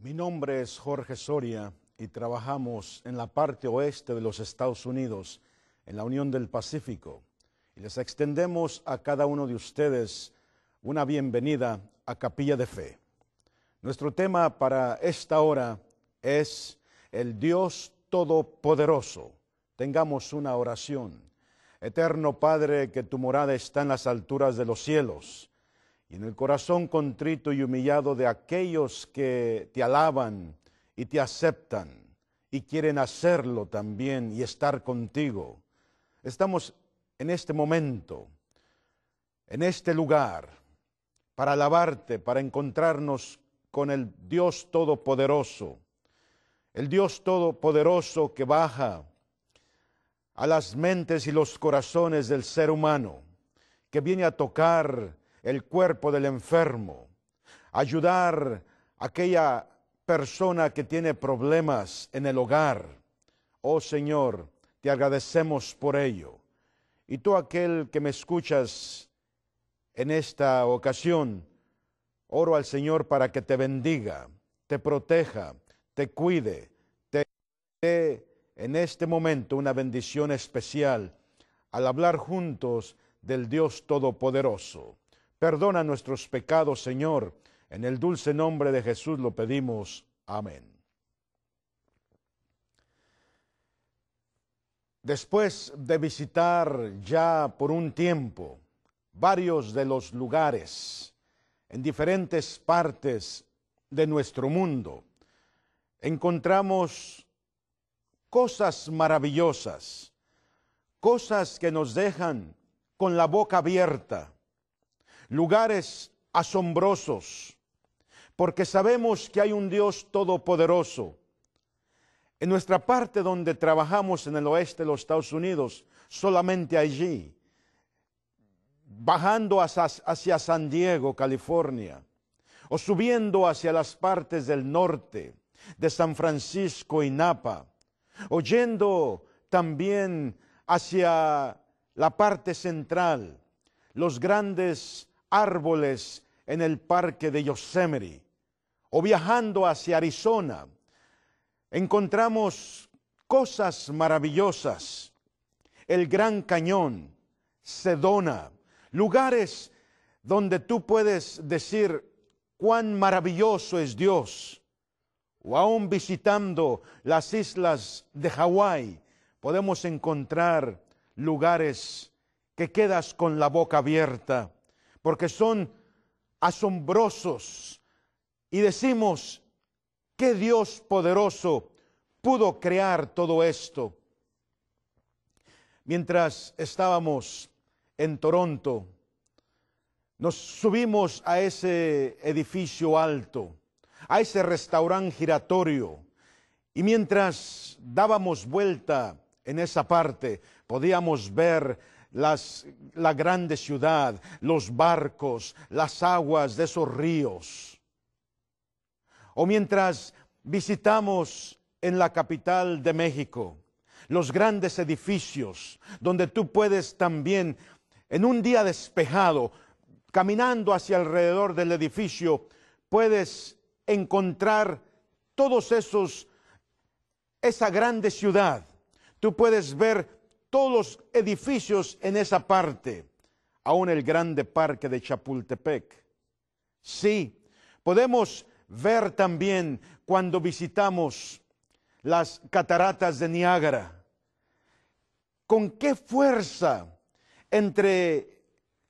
Mi nombre es Jorge Soria y trabajamos en la parte oeste de los Estados Unidos, en la Unión del Pacífico. Y les extendemos a cada uno de ustedes una bienvenida a Capilla de Fe. Nuestro tema para esta hora es el Dios Todopoderoso. Tengamos una oración. Eterno Padre, que tu morada está en las alturas de los cielos, y en el corazón contrito y humillado de aquellos que te alaban y te aceptan y quieren hacerlo también y estar contigo. Estamos en este momento, en este lugar, para alabarte, para encontrarnos con el Dios Todopoderoso. El Dios Todopoderoso que baja a las mentes y los corazones del ser humano, que viene a tocar el cuerpo del enfermo, ayudar a aquella persona que tiene problemas en el hogar. Oh Señor, te agradecemos por ello. Y tú, aquel que me escuchas en esta ocasión, oro al Señor para que te bendiga, te proteja, te cuide, te dé en este momento una bendición especial al hablar juntos del Dios Todopoderoso. Perdona nuestros pecados, Señor. En el dulce nombre de Jesús lo pedimos. Amén. Después de visitar ya por un tiempo varios de los lugares en diferentes partes de nuestro mundo, encontramos cosas maravillosas, cosas que nos dejan con la boca abierta, lugares asombrosos, porque sabemos que hay un Dios todopoderoso. En nuestra parte donde trabajamos en el oeste de los Estados Unidos, solamente allí, bajando hacia San Diego, California, o subiendo hacia las partes del norte, de San Francisco y Napa, o yendo también hacia la parte central, los grandes árboles en el parque de Yosemite, o viajando hacia Arizona, encontramos cosas maravillosas, el Gran Cañón, Sedona, lugares donde tú puedes decir cuán maravilloso es Dios. O aún visitando las islas de Hawái, podemos encontrar lugares que quedas con la boca abierta, porque son asombrosos. Y decimos, ¿qué Dios poderoso pudo crear todo esto? Mientras estábamos en Toronto, nos subimos a ese edificio alto, a ese restaurante giratorio, y mientras dábamos vuelta en esa parte, podíamos ver la grande ciudad, los barcos, las aguas de esos ríos. O mientras visitamos en la capital de México, los grandes edificios, donde tú puedes también, en un día despejado, caminando hacia alrededor del edificio, puedes encontrar esa grande ciudad. Tú puedes ver todos los edificios en esa parte, aún el grande parque de Chapultepec. Sí, podemos ver también cuando visitamos las cataratas de Niágara, con qué fuerza entre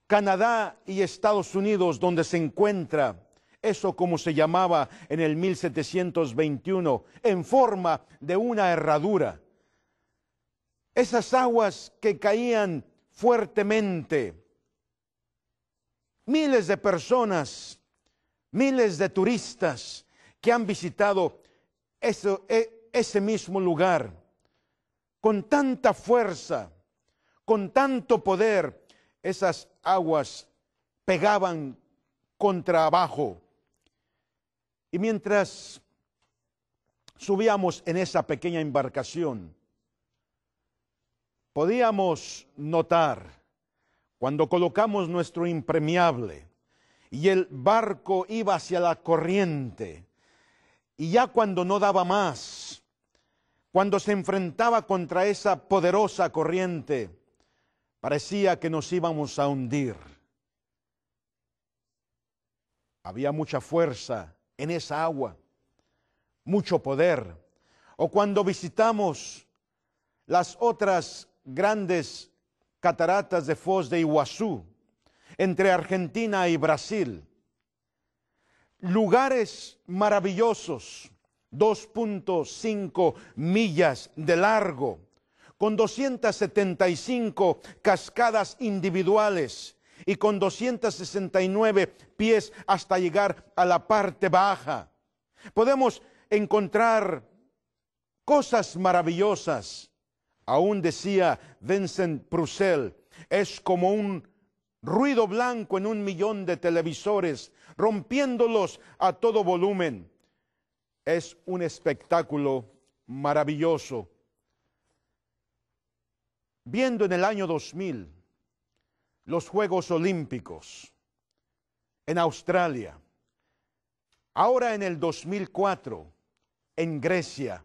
Canadá y Estados Unidos, donde se encuentra eso como se llamaba en el 1721, en forma de una herradura. Esas aguas que caían fuertemente, miles de personas, miles de turistas que han visitado ese mismo lugar, con tanta fuerza, con tanto poder, esas aguas pegaban contra abajo. Y mientras subíamos en esa pequeña embarcación, podíamos notar, cuando colocamos nuestro impermeable y el barco iba hacia la corriente, Y ya cuando no daba más, cuando se enfrentaba contra esa poderosa corriente, parecía que nos íbamos a hundir. Había mucha fuerza en esa agua, mucho poder. O cuando visitamos las otras grandes cataratas de Foz de Iguazú, entre Argentina y Brasil, lugares maravillosos, 2.5 millas de largo, con 275 cascadas individuales y con 269 pies hasta llegar a la parte baja. Podemos encontrar cosas maravillosas. Aún decía Vincent Purcell, es como un ruido blanco en 1.000.000 de televisores, rompiéndolos a todo volumen. Es un espectáculo maravilloso. Viendo en el año 2000 los Juegos Olímpicos en Australia, ahora en el 2004 en Grecia,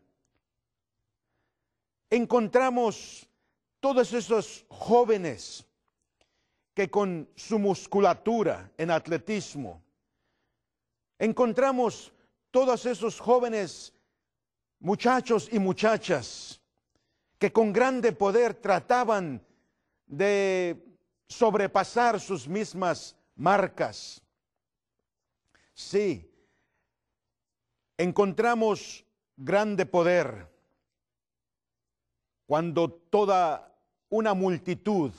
encontramos todos esos jóvenes que con su musculatura en atletismo, encontramos todos esos jóvenes muchachos y muchachas que con grande poder trataban de sobrepasar sus mismas marcas. Sí, encontramos grande poder cuando toda una multitud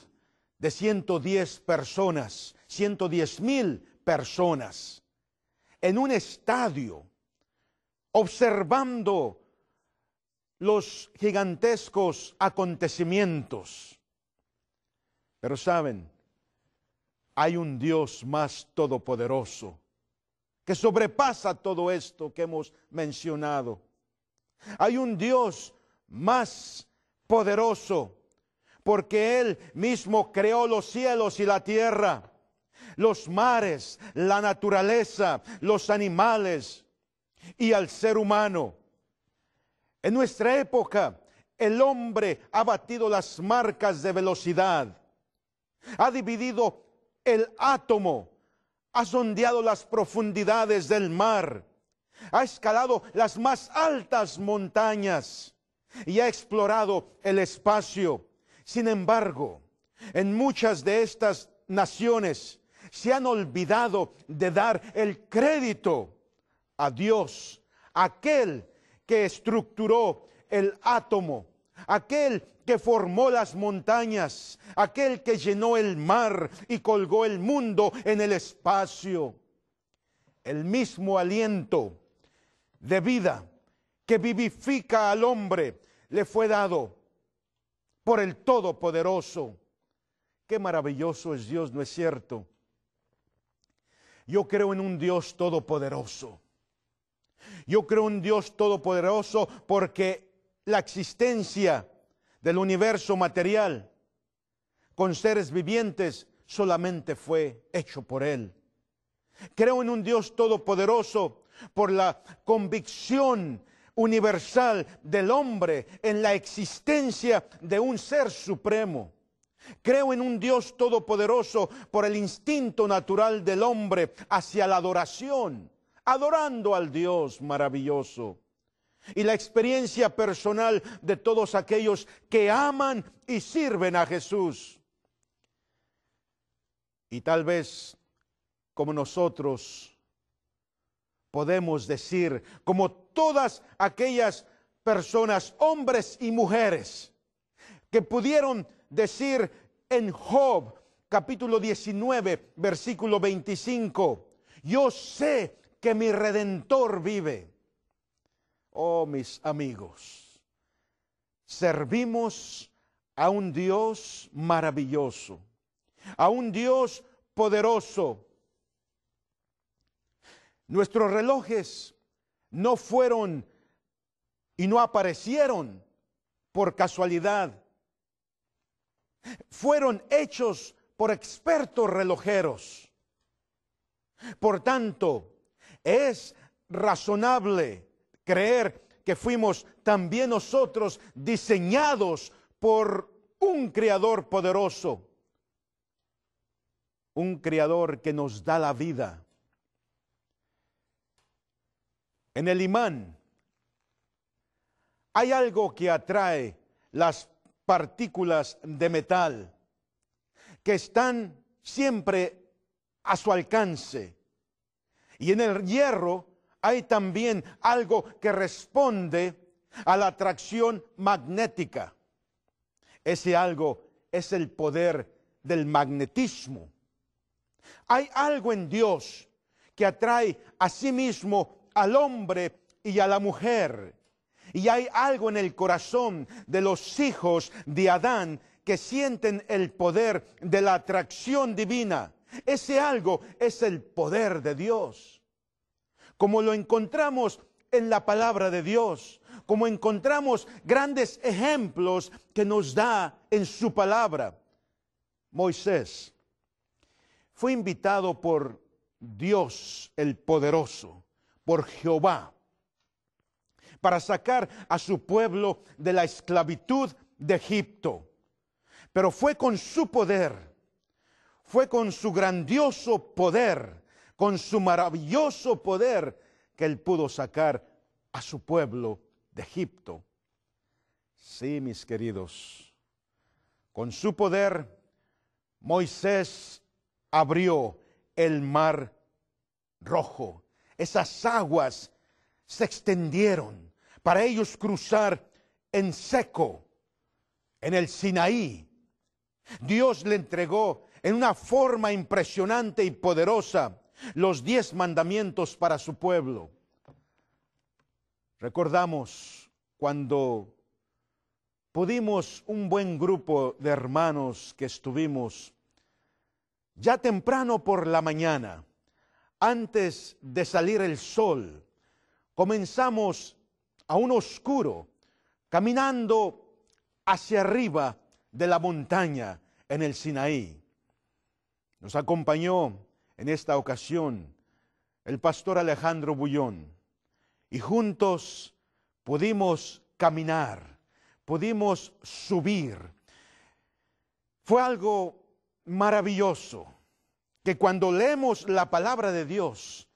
de 110 personas, 110,000 personas, en un estadio, observando los gigantescos acontecimientos. Pero saben, hay un Dios más todopoderoso que sobrepasa todo esto que hemos mencionado. Hay un Dios más poderoso, porque Él mismo creó los cielos y la tierra, los mares, la naturaleza, los animales y al ser humano. En nuestra época, el hombre ha batido las marcas de velocidad, ha dividido el átomo, ha sondeado las profundidades del mar, ha escalado las más altas montañas y ha explorado el espacio. Sin embargo, en muchas de estas naciones se han olvidado de dar el crédito a Dios, aquel que estructuró el átomo, aquel que formó las montañas, aquel que llenó el mar y colgó el mundo en el espacio. El mismo aliento de vida que vivifica al hombre le fue dado por el Todopoderoso. Qué maravilloso es Dios, ¿no es cierto? Yo creo en un Dios todopoderoso. Yo creo en un Dios todopoderoso porque la existencia del universo material con seres vivientes solamente fue hecho por Él. Creo en un Dios todopoderoso por la convicción universal del hombre en la existencia de un ser supremo. Creo en un Dios todopoderoso por el instinto natural del hombre hacia la adoración, adorando al Dios maravilloso. Y la experiencia personal de todos aquellos que aman y sirven a Jesús. Y tal vez, como nosotros podemos decir, como todas aquellas personas, hombres y mujeres, que pudieron decir en Job, capítulo 19, versículo 25, yo sé que mi Redentor vive. Oh, mis amigos, servimos a un Dios maravilloso, a un Dios poderoso. Nuestros relojes no fueron y no aparecieron por casualidad. Fueron hechos por expertos relojeros. Por tanto, es razonable creer que fuimos también nosotros diseñados por un Creador poderoso, un Creador que nos da la vida. En el imán hay algo que atrae las partículas de metal que están siempre a su alcance. Y en el hierro hay también algo que responde a la atracción magnética. Ese algo es el poder del magnetismo. Hay algo en Dios que atrae a sí mismo al hombre y a la mujer. Y hay algo en el corazón de los hijos de Adán que sienten el poder de la atracción divina. Ese algo es el poder de Dios. Como lo encontramos en la palabra de Dios, como encontramos grandes ejemplos que nos da en su palabra. Moisés fue invitado por Dios el poderoso, por Jehová, para sacar a su pueblo de la esclavitud de Egipto. Pero fue con su poder, fue con su grandioso poder, con su maravilloso poder, que él pudo sacar a su pueblo de Egipto. Sí, mis queridos, con su poder, Moisés abrió el mar rojo. Esas aguas se extendieron para ellos cruzar en seco, en el Sinaí. Dios le entregó en una forma impresionante y poderosa los 10 mandamientos para su pueblo. Recordamos cuando pudimos, un buen grupo de hermanos que estuvimos ya temprano por la mañana, antes de salir el sol, comenzamos aún oscuro, caminando hacia arriba de la montaña en el Sinaí. Nos acompañó en esta ocasión el pastor Alejandro Bullón y juntos pudimos caminar, pudimos subir. Fue algo maravilloso que cuando leemos la palabra de Dios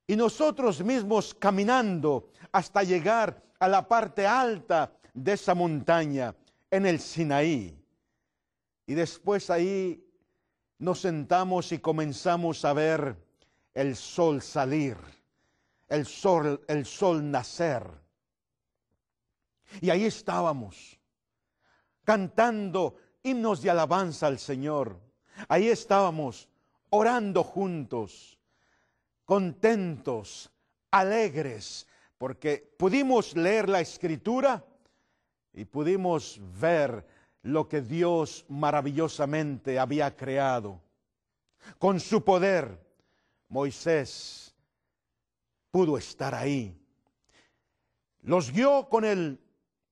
y nosotros mismos caminando hasta llegar a la parte alta de esa montaña en el Sinaí, y después ahí nos sentamos y comenzamos a ver el sol salir, el sol nacer. Y ahí estábamos, cantando himnos de alabanza al Señor. Ahí estábamos, orando juntos, contentos, alegres, porque pudimos leer la Escritura y pudimos ver lo que Dios maravillosamente había creado. Con su poder, Moisés pudo estar ahí. Los guió con el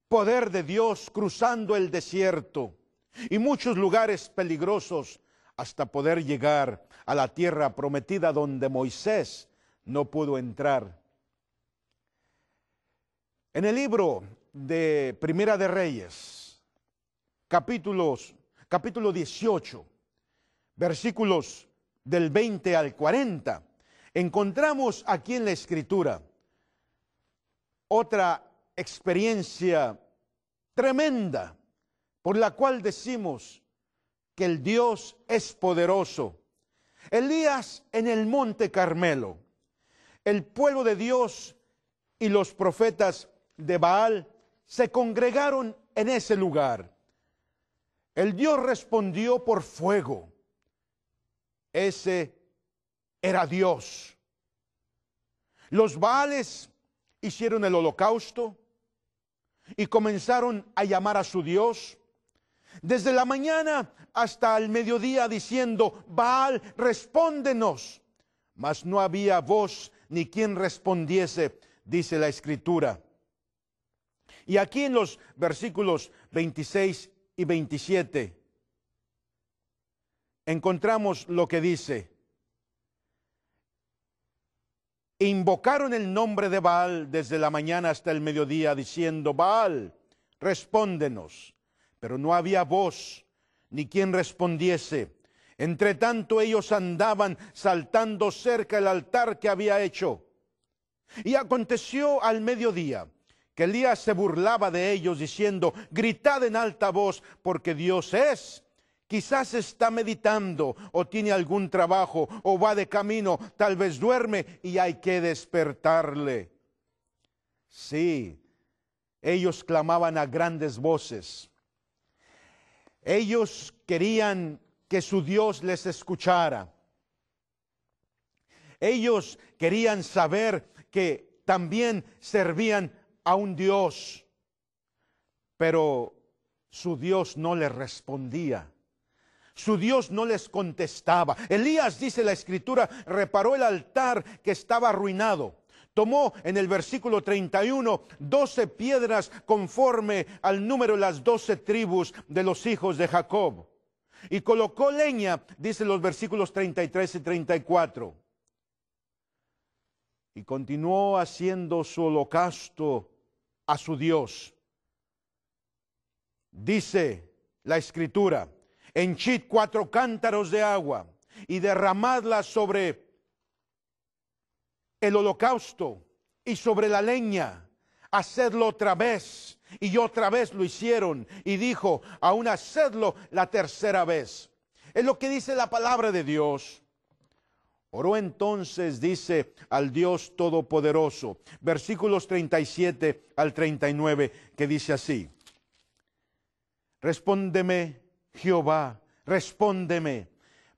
poder de Dios cruzando el desierto y muchos lugares peligrosos hasta poder llegar a la tierra prometida donde Moisés no pudo entrar. En el libro de Primera de Reyes, capítulo 18, versículos del 20 al 40, encontramos aquí en la Escritura otra experiencia tremenda por la cual decimos que el Dios es poderoso. Elías en el monte Carmelo, el pueblo de Dios y los profetas de Baal se congregaron en ese lugar. El Dios respondió por fuego. Ese era Dios. Los Baales hicieron el holocausto y comenzaron a llamar a su Dios desde la mañana hasta el mediodía diciendo: Baal, respóndenos. Mas no había voz ni quien respondiese, dice la Escritura. Y aquí en los versículos 26 y 27 encontramos lo que dice: invocaron el nombre de Baal desde la mañana hasta el mediodía, diciendo: Baal, respóndenos. Pero no había voz, ni quien respondiese. Entre tanto ellos andaban saltando cerca del altar que había hecho. Y aconteció al mediodía que Elías se burlaba de ellos, diciendo: gritad en alta voz, porque Dios es. Quizás está meditando, o tiene algún trabajo, o va de camino, tal vez duerme y hay que despertarle. Sí, ellos clamaban a grandes voces. Ellos querían que su Dios les escuchara. Ellos querían saber que también servían a un Dios, pero su Dios no les respondía. Su Dios no les contestaba. Elías, dice la Escritura, reparó el altar que estaba arruinado. Tomó en el versículo 31 12 piedras conforme al número de las 12 tribus de los hijos de Jacob. Y colocó leña, dice los versículos 33 y 34. Y continuó haciendo su holocausto a su Dios. Dice la Escritura: henchid 4 cántaros de agua y derramadla sobre el holocausto y sobre la leña. Hacedlo otra vez. Y otra vez lo hicieron. Y dijo: aún hacedlo la tercera vez. Es lo que dice la palabra de Dios. Oró entonces, dice, al Dios Todopoderoso. Versículos 37 al 39, que dice así: respóndeme, Jehová, respóndeme,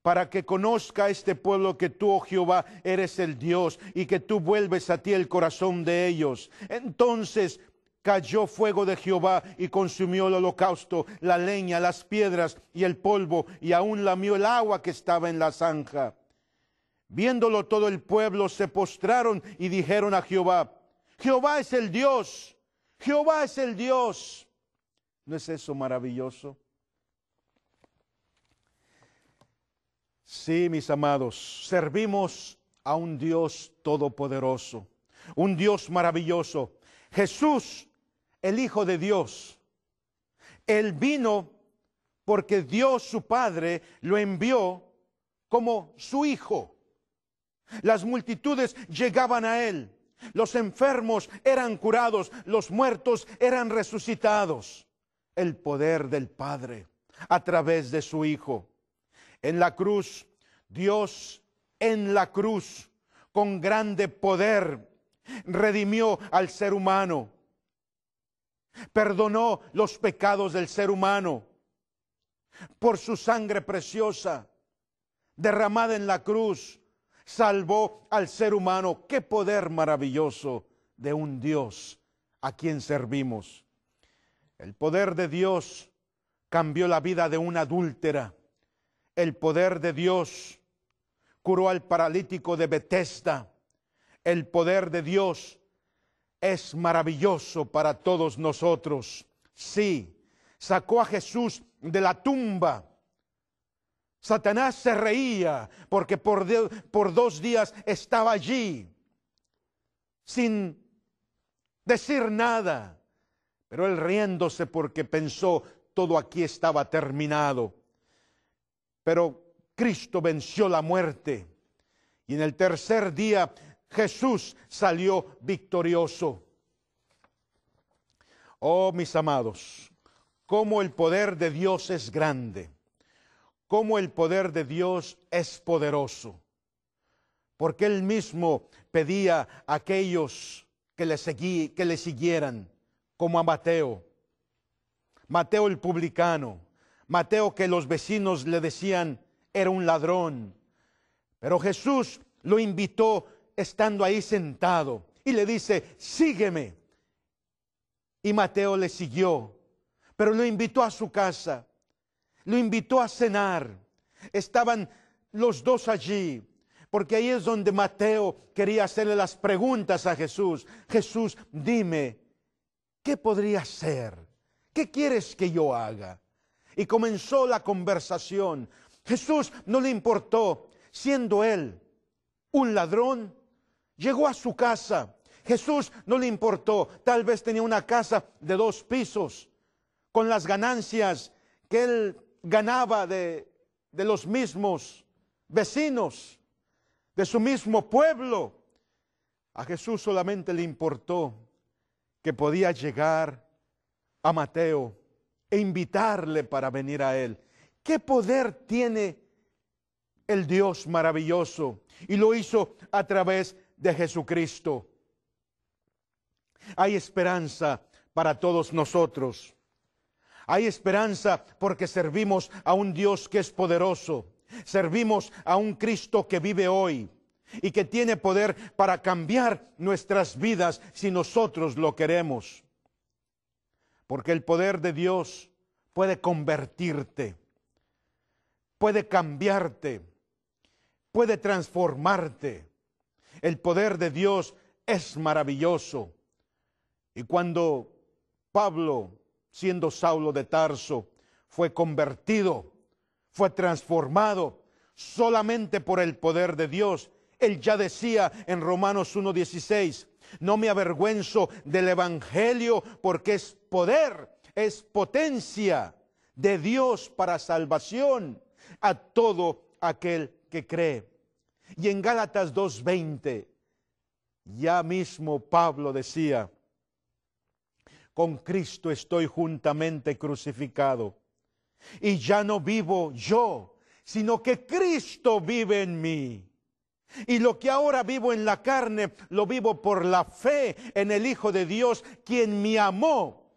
para que conozca este pueblo que tú, oh Jehová, eres el Dios, y que tú vuelves a ti el corazón de ellos. Entonces cayó fuego de Jehová y consumió el holocausto, la leña, las piedras y el polvo, y aún lamió el agua que estaba en la zanja. Viéndolo todo el pueblo se postraron y dijeron a Jehová: Jehová es el Dios, Jehová es el Dios. ¿No es eso maravilloso? Sí, mis amados, servimos a un Dios todopoderoso, un Dios maravilloso. Jesús, el Hijo de Dios, Él vino porque Dios su Padre lo envió como su Hijo. Las multitudes llegaban a Él, los enfermos eran curados, los muertos eran resucitados. El poder del Padre a través de su Hijo. En la cruz, Dios en la cruz, con grande poder, redimió al ser humano. Perdonó los pecados del ser humano. Por su sangre preciosa, derramada en la cruz, salvó al ser humano. ¡Qué poder maravilloso de un Dios a quien servimos! El poder de Dios cambió la vida de una adúltera. El poder de Dios curó al paralítico de Betesda. El poder de Dios es maravilloso para todos nosotros. Sí, sacó a Jesús de la tumba. Satanás se reía porque por 2 días estaba allí sin decir nada. Pero él riéndose porque pensó todo aquí estaba terminado. Pero Cristo venció la muerte y en el tercer día Jesús salió victorioso. Oh, mis amados, cómo el poder de Dios es grande, cómo el poder de Dios es poderoso. Porque Él mismo pedía a aquellos que le siguieran, como a Mateo. Mateo el publicano, Mateo que los vecinos le decían era un ladrón. Pero Jesús lo invitó estando ahí sentado y le dice: sígueme. Y Mateo le siguió, pero lo invitó a su casa, lo invitó a cenar. Estaban los dos allí, porque ahí es donde Mateo quería hacerle las preguntas a Jesús. Jesús, dime, ¿qué podría hacer? ¿Qué quieres que yo haga? Y comenzó la conversación. Jesús no le importó, siendo él un ladrón, llegó a su casa. Jesús no le importó. Tal vez tenía una casa de 2 pisos, con las ganancias que él ganaba de los mismos vecinos, de su mismo pueblo. A Jesús solamente le importó que podía llegar a Mateo e invitarle para venir a él. ¿Qué poder tiene el Dios maravilloso? Y lo hizo a través de Jesucristo. Hay esperanza para todos nosotros. Hay esperanza porque servimos a un Dios que es poderoso. Servimos a un Cristo que vive hoy y que tiene poder para cambiar nuestras vidas si nosotros lo queremos. Porque el poder de Dios puede convertirte, puede cambiarte, puede transformarte. El poder de Dios es maravilloso. Y cuando Pablo, siendo Saulo de Tarso, fue convertido, fue transformado solamente por el poder de Dios, él ya decía en Romanos 1:16, no me avergüenzo del Evangelio porque es poder, es potencia de Dios para salvación a todo aquel que cree. Y en Gálatas 2:20, ya mismo Pablo decía, con Cristo estoy juntamente crucificado, y ya no vivo yo, sino que Cristo vive en mí. Y lo que ahora vivo en la carne, lo vivo por la fe en el Hijo de Dios, quien me amó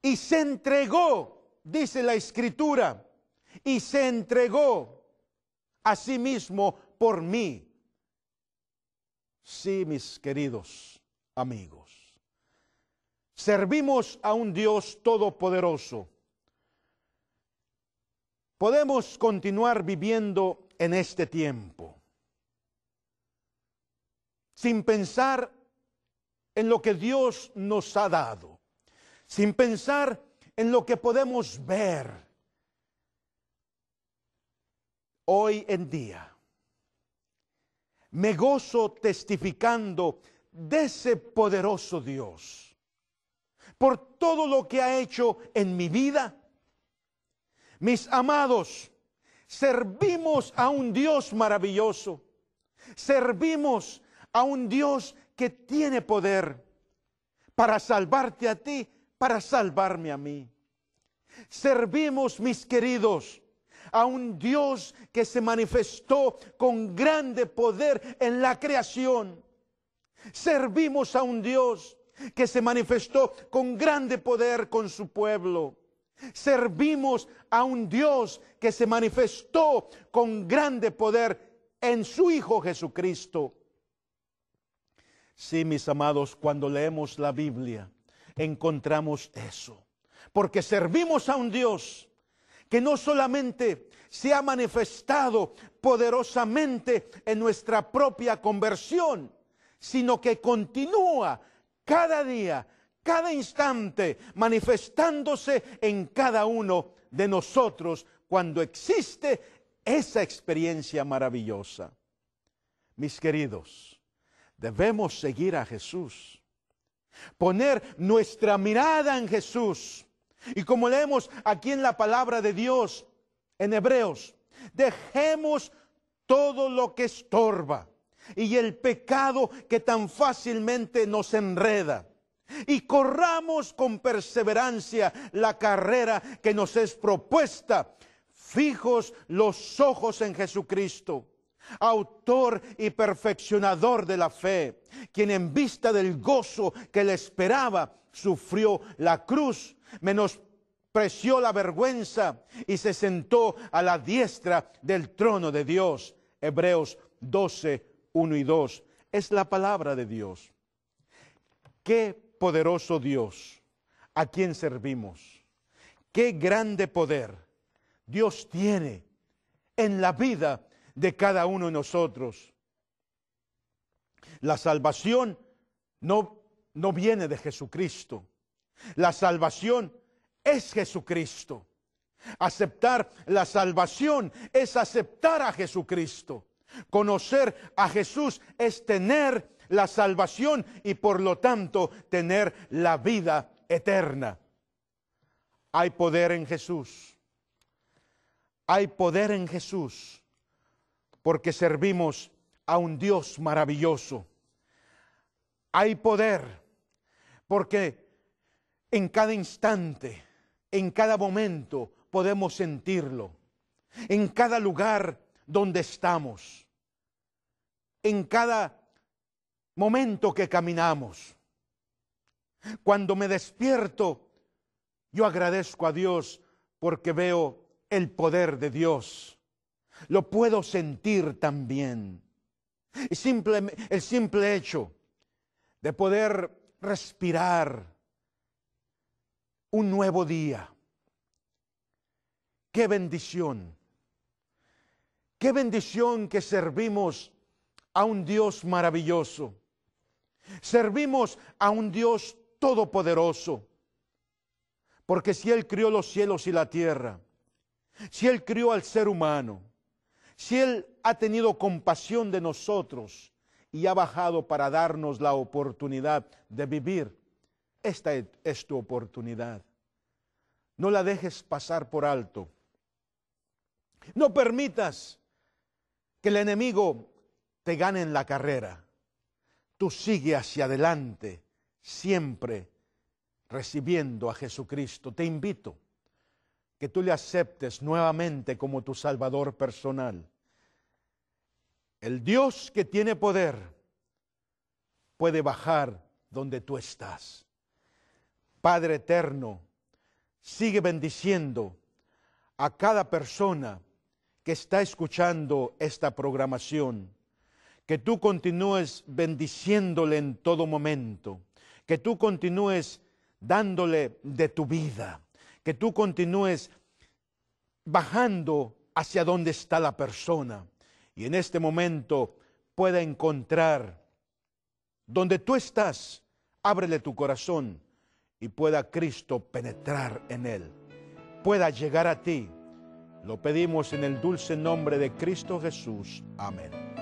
y se entregó, dice la Escritura, y se entregó a sí mismo por mí. Sí, mis queridos amigos, servimos a un Dios todopoderoso. Podemos continuar viviendo en este tiempo sin pensar en lo que Dios nos ha dado, sin pensar en lo que podemos ver hoy en día. Me gozo testificando de ese poderoso Dios por todo lo que ha hecho en mi vida. Mis amados, servimos a un Dios maravilloso. Servimos a un Dios que tiene poder para salvarte a ti, para salvarme a mí. Servimos, mis queridos, a un Dios que se manifestó con grande poder en la creación. Servimos a un Dios que se manifestó con grande poder con su pueblo. Servimos a un Dios que se manifestó con grande poder en su Hijo Jesucristo. Sí, mis amados, cuando leemos la Biblia, encontramos eso. Porque servimos a un Dios que no solamente se ha manifestado poderosamente en nuestra propia conversión, sino que continúa cada día, cada instante, manifestándose en cada uno de nosotros cuando existe esa experiencia maravillosa. Mis queridos, debemos seguir a Jesús, poner nuestra mirada en Jesús. Y como leemos aquí en la palabra de Dios, en Hebreos, dejemos todo lo que estorba y el pecado que tan fácilmente nos enreda, y corramos con perseverancia la carrera que nos es propuesta, fijos los ojos en Jesucristo, autor y perfeccionador de la fe, quien en vista del gozo que le esperaba, sufrió la cruz, menospreció la vergüenza y se sentó a la diestra del trono de Dios. Hebreos 12, 1 y 2. Es la palabra de Dios. Qué poderoso Dios a quien servimos. Qué grande poder Dios tiene en la vida de cada uno de nosotros. La salvación no viene de Jesucristo. La salvación es Jesucristo. Aceptar la salvación es aceptar a Jesucristo. Conocer a Jesús es tener la salvación y por lo tanto tener la vida eterna. Hay poder en Jesús. Hay poder en Jesús porque servimos a un Dios maravilloso. Hay poder porque en cada instante, en cada momento podemos sentirlo. En cada lugar donde estamos. En cada momento que caminamos. Cuando me despierto, yo agradezco a Dios porque veo el poder de Dios. Lo puedo sentir también. El simple hecho de poder respirar un nuevo día. ¡Qué bendición! ¡Qué bendición que servimos a un Dios maravilloso! Servimos a un Dios todopoderoso. Porque si Él crió los cielos y la tierra, si Él crió al ser humano, si Él ha tenido compasión de nosotros y ha bajado para darnos la oportunidad de vivir, esta es tu oportunidad. No la dejes pasar por alto. No permitas que el enemigo te gane en la carrera. Tú sigue hacia adelante, siempre recibiendo a Jesucristo. Te invito que tú le aceptes nuevamente como tu Salvador personal. El Dios que tiene poder puede bajar donde tú estás. Padre eterno, sigue bendiciendo a cada persona que está escuchando esta programación. Que tú continúes bendiciéndole en todo momento. Que tú continúes dándole de tu vida. Que tú continúes bajando hacia donde está la persona. Y en este momento pueda encontrar donde tú estás. Ábrele tu corazón y pueda Cristo penetrar en él. Pueda llegar a ti. Lo pedimos en el dulce nombre de Cristo Jesús. Amén.